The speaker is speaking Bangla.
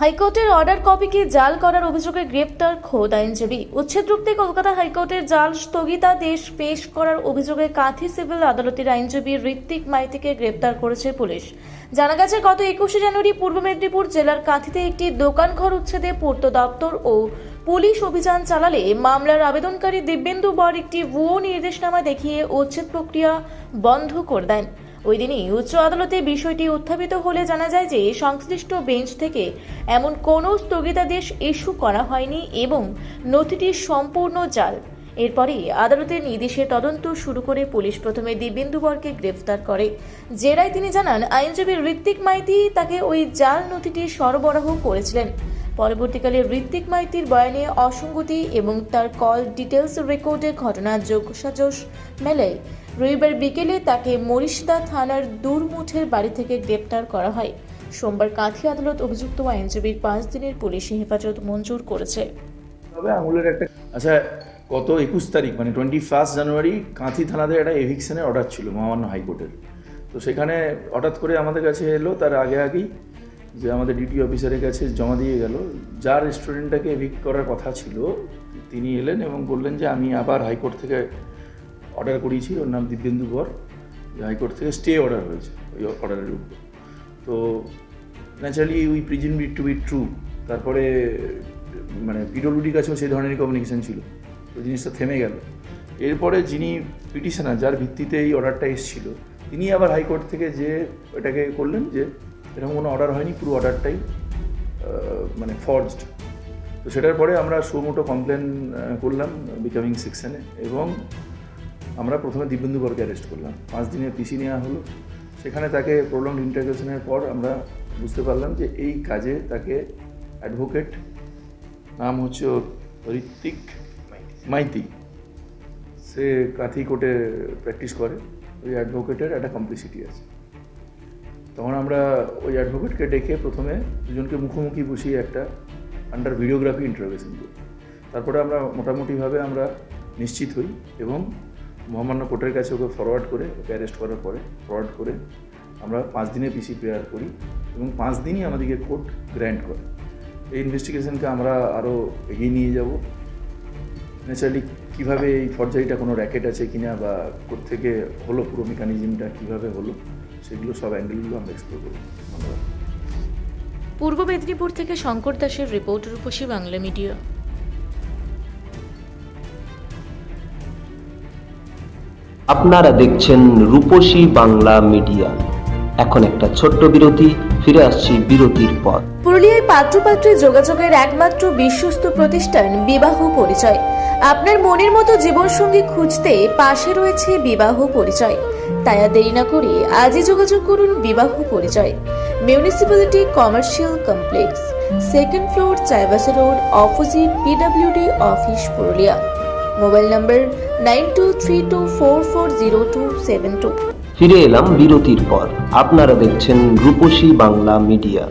হাইকোর্টের অর্ডার কপিকে জাল করার অভিযোগে গ্রেপ্তার খোদ আইনজীবী। উচ্ছেদ রুখতে কলকাতা হাইকোর্টের জাল স্থগিতাদেশ পেশ করার অভিযোগে কাঁথি সিভিল আদালতের আইনজীবী ঋত্বিক মাইতিকে গ্রেপ্তার করেছে পুলিশ। জানা গেছে, গত 21শে জানুয়ারি পূর্ব মেদিনীপুর জেলার কাঁথিতে একটি দোকানঘর উচ্ছেদে পূর্ত দপ্তর ও পুলিশ অভিযান চালালে মামলার আবেদনকারী দিব্যেন্দু বর একটি ভুয়ো নির্দেশনামা দেখিয়ে উচ্ছেদ প্রক্রিয়া বন্ধ করে দেন। ওই দিনই উচ্চ আদালতে বিষয়টি উত্থাপিত হলে জানা যায় যে সংশ্লিষ্ট বেঞ্চ থেকে এমন কোনো স্থগিতাদেশ ইস্যু করা হয়নি এবং নথিটি সম্পূর্ণ জাল। এরপরে আদালতের নির্দেশে তদন্ত শুরু করে পুলিশ প্রথমে দিব্যেন্দু বরকে গ্রেফতার করে। জেরায় তিনি জানান, আইনজীবী ঋত্বিক মাইতি তাকে ওই জাল নথিটি সরবরাহ করেছিলেন। পরবর্তীকালে ঋত্বিক মাইতির বয়ানে অসঙ্গতি এবং তার কল ডিটেলস রেকর্ডে ঘটনার যোগসাজশ মেলে রবিবার বিকেলে তাকে মরিশদা থানার দূরমুঠের বাড়ি থেকে গ্রেপ্তার করা হয়। সোমবার কাঁথি আদালত অভিযুক্ত আইনজীবীর 5 দিনের পুলিশি হেফাজত মঞ্জুর করেছে। আচ্ছা, গত 21 তারিখ মানে 21 জানুয়ারি কাঁথি থানাতে একটা এভিকশনের অর্ডার ছিল মহামান্য হাইকোর্টের। তো সেখানে হঠাৎ করে আমাদের কাছে এলো, তার আগেই যে আমাদের ডিটি অফিসারের কাছে জমা দিয়ে গেল। যার রেস্টুরেন্টটাকে এভিক্ট করার কথা ছিল তিনি এলেন এবং বললেন যে আমি আবার হাইকোর্ট থেকে অর্ডার করিয়েছি, ওর নাম দিব্যেন্দু বর, হাইকোর্ট থেকে স্টে অর্ডার হয়েছে ওই অর্ডারের উপর। তো naturally we presume it to be true. তারপরে মানে পিডব্লিউডির কাছেও সেই ধরনেরই কমিউনিকেশন ছিল, তো জিনিসটা থেমে গেল। এরপরে যিনি পিটিশনার, যার ভিত্তিতে এই অর্ডারটা এসেছিল, তিনি আবার হাইকোর্ট থেকে যে এটাকে করলেন যে এরকম কোনো অর্ডার হয়নি, পুরো অর্ডারটাই মানে ফর্জড। তো সেটার পরে আমরা সুমোটো কমপ্লেন করলাম বিকামিং সেকশনে এবং আমরা প্রথমে দিব্যেন্দু বরকে অ্যারেস্ট করলাম। 5 দিনের পিসি নেওয়া হলো। সেখানে তাকে প্রলংড ইন্টারোগেশনের পর আমরা বুঝতে পারলাম যে এই কাজে তাকে অ্যাডভোকেট, নাম হচ্ছে ঋত্বিক মাইতি, সে কাঁথি কোর্টে প্র্যাকটিস করে, ওই অ্যাডভোকেটের একটা কমপ্লিসিটি আছে। তখন আমরা ওই অ্যাডভোকেটকে ডেকে প্রথমে দুজনকে মুখোমুখি বসিয়ে একটা আন্ডার ভিডিওগ্রাফি ইন্টারোগেশন করি। তারপরে আমরা মোটামুটিভাবে আমরা নিশ্চিত হই এবং মহামান্য কোর্টের কাছে ওকে ফরওয়ার্ড করে, ওকে অ্যারেস্ট করার পরে ফরওয়ার্ড করে আমরা 5 দিনের পিসি প্রেয়ার করি এবং 5 দিনই আমাদেরকে কোর্ট গ্র্যান্ট করে। এই ইনভেস্টিগেশনকে আমরা আরও এগিয়ে নিয়ে যাব। ন্যাচারালি কীভাবে এই ফর্জারিটা কোনো র্যাকেট আছে কিনা বা কোত্থেকে হলো, পুরো মেকানিজমটা কীভাবে হলো, সেগুলো সব অ্যাঙ্গেলগুলো আমরা এক্সপ্লোর করব। ধন্যবাদ। পূর্ব মেদিনীপুর থেকে শঙ্কর দাসের রিপোর্ট, রূপসী বাংলা মিডিয়া। আপনারা দেখছেন রূপসী বাংলা মিডিয়া। এখন একটা ছোট্ট বিরতি, ফিরে আসছি বিরতির পর। পুরুলিয়ায় পাত্রপাত্রী যোগাযোগের একমাত্র বিশ্বস্ত প্রতিষ্ঠান বিবাহ পরিচয়। আপনার মনের মতো জীবনসঙ্গী খুঁজতে পাশে রয়েছে বিবাহ পরিচয়। তাই আর দেরি না করে আজই যোগাযোগ করুন বিবাহ পরিচয়। Municipality commercial complex, 2nd floor, Chaibasa road, opposite PWD office, Purulia. Mobile নম্বর 9232440272। ফিরে এলাম বিরতির পর। আপনারা দেখছেন রূপসী বাংলা মিডিয়া।